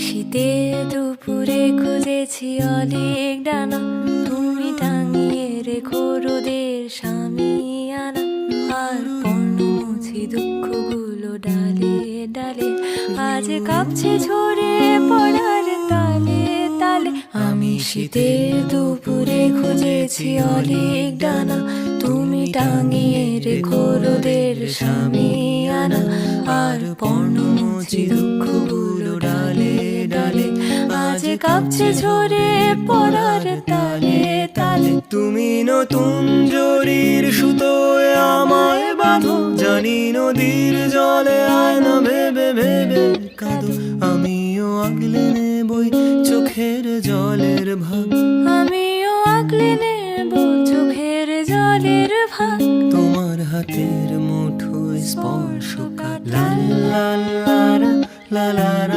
শীতের দুপুরে খুঁজেছি অনেক ডানা, তুমি টাঙিয়ে রেখো রোদের সামিয়ানা। আর পর্ণ মুছি দুঃখগুলো ডালে ডালে, আজ কাঁপছে ঝরে পড়ার তালে তালে। আমি শীতের দুপুরে খুঁজেছি অনেক ডানা, তুমি টাঙিয়ে রেখো রোদের সামিয়ানা। আর পর্ণ মুছি দুঃখগুলো ডালে ডালে, আজ কাঁপছে ঝরে পড়ার তালে তালে। তুমি নতুন জরির সুতোয় আমায় বাঁধো, জানি নদীর জলে আয়না ভেবে ভেবে কাঁদো। আমিও আগলে নেবই চোখের জলের ভাগ, আমিও আগলে নেব চোখের জলের ভাগ। তোমার হাতের মুঠোয় স্পর্শ কাট লা লা লা লা লা লা।